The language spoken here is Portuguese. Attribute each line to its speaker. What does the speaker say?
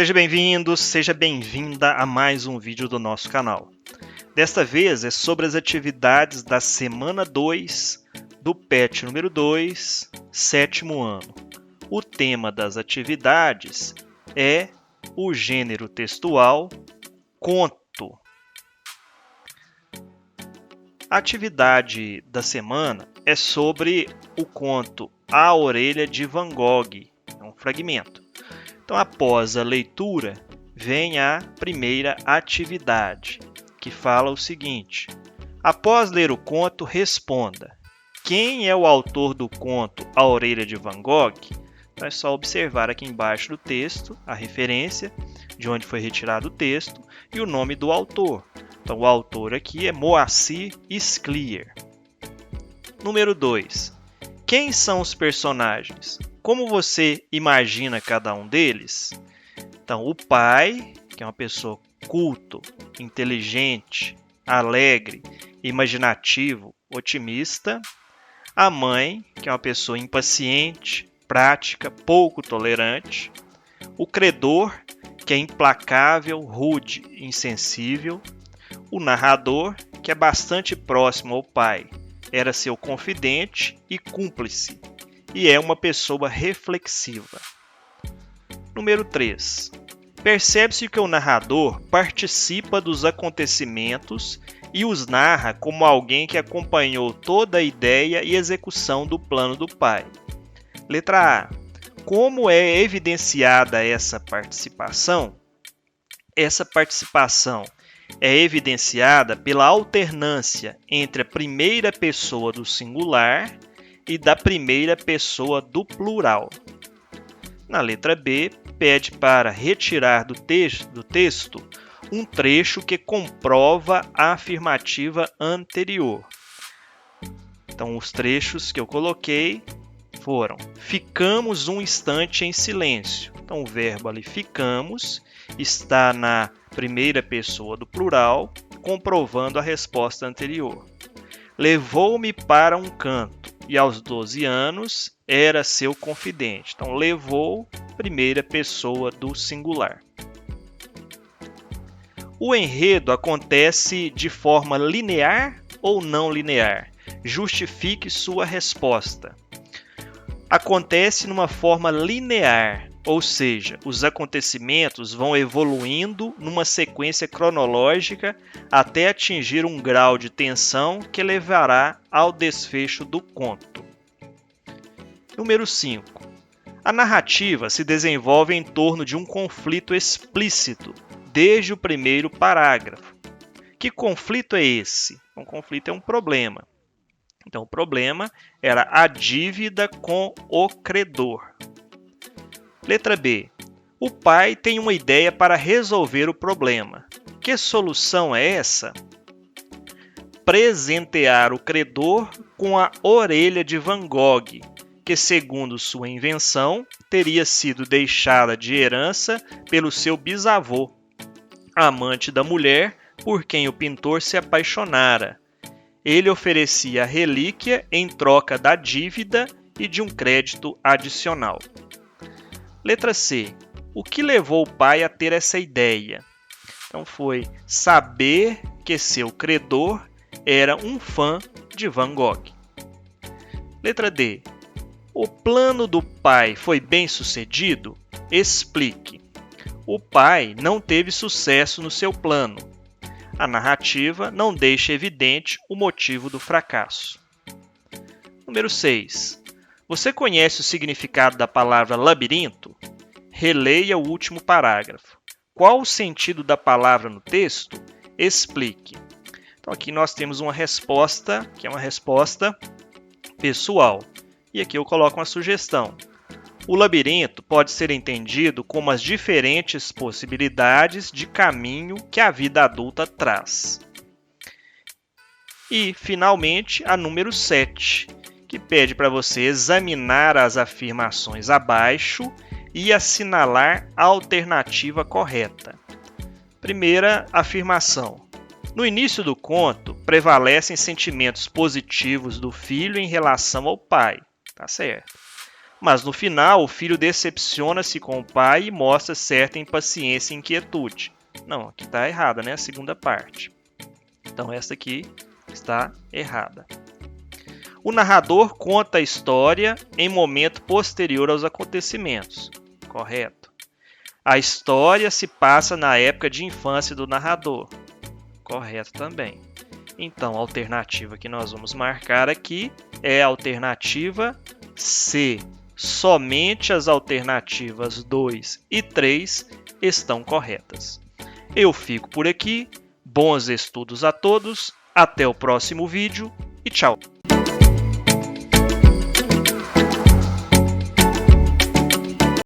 Speaker 1: Seja bem-vindo, seja bem-vinda a mais um vídeo do nosso canal. Desta vez é sobre as atividades da semana 2 do PET número 2, sétimo ano. O tema das atividades é o gênero textual conto. A atividade da semana é sobre o conto A Orelha de Van Gogh, é um fragmento. Então, após a leitura, vem a primeira atividade, que fala o seguinte: após ler o conto, responda. Quem é o autor do conto A Orelha de Van Gogh? Então, é só observar aqui embaixo do texto a referência de onde foi retirado o texto e o nome do autor. Então, o autor aqui é Moacir Scliar. Número 2. Quem são os personagens? Como você imagina cada um deles? Então, o pai, que é uma pessoa culto, inteligente, alegre, imaginativo, otimista. A mãe, que é uma pessoa impaciente, prática, pouco tolerante. O credor, que é implacável, rude, insensível. O narrador, que é bastante próximo ao pai, era seu confidente e cúmplice, e é uma pessoa reflexiva. Número 3. Percebe-se que o narrador participa dos acontecimentos e os narra como alguém que acompanhou toda a ideia e execução do plano do pai. Letra A. Como é evidenciada essa participação? Essa participação é evidenciada pela alternância entre a primeira pessoa do singular e da primeira pessoa do plural. Na letra B, pede para retirar do texto um trecho que comprova a afirmativa anterior. Então, os trechos que eu coloquei foram: ficamos um instante em silêncio. Então, o verbo ali ficamos está na primeira pessoa do plural, comprovando a resposta anterior. Levou-me para um canto e aos 12 anos era seu confidente. Então, levou, primeira pessoa do singular. O enredo acontece de forma linear ou não linear? Justifique sua resposta. Acontece numa forma linear, ou seja, os acontecimentos vão evoluindo numa sequência cronológica até atingir um grau de tensão que levará ao desfecho do conto. Número 5. A narrativa se desenvolve em torno de um conflito explícito, desde o primeiro parágrafo. Que conflito é esse? Um conflito é um problema. Então, o problema era a dívida com o credor. Letra B. O pai tem uma ideia para resolver o problema. Que solução é essa? Presentear o credor com a orelha de Van Gogh, que, segundo sua invenção, teria sido deixada de herança pelo seu bisavô, amante da mulher por quem o pintor se apaixonara. Ele oferecia a relíquia em troca da dívida e de um crédito adicional. Letra C. O que levou o pai a ter essa ideia? Então, foi saber que seu credor era um fã de Van Gogh. Letra D. O plano do pai foi bem sucedido? Explique. O pai não teve sucesso no seu plano. A narrativa não deixa evidente o motivo do fracasso. Número 6. Você conhece o significado da palavra labirinto? Releia o último parágrafo. Qual o sentido da palavra no texto? Explique. Então, aqui nós temos uma resposta, que é uma resposta pessoal. E aqui eu coloco uma sugestão. O labirinto pode ser entendido como as diferentes possibilidades de caminho que a vida adulta traz. E, finalmente, a número 7, que pede para você examinar as afirmações abaixo e assinalar a alternativa correta. Primeira afirmação. No início do conto, prevalecem sentimentos positivos do filho em relação ao pai. Tá certo. Mas no final, o filho decepciona-se com o pai e mostra certa impaciência e inquietude. Não, aqui está errada, né? A segunda parte. Então, essa aqui está errada. O narrador conta a história em momento posterior aos acontecimentos. Correto. A história se passa na época de infância do narrador. Correto também. Então, a alternativa que nós vamos marcar aqui é a alternativa C. Somente as alternativas 2 e 3 estão corretas. Eu fico por aqui. Bons estudos a todos. Até o próximo vídeo e tchau!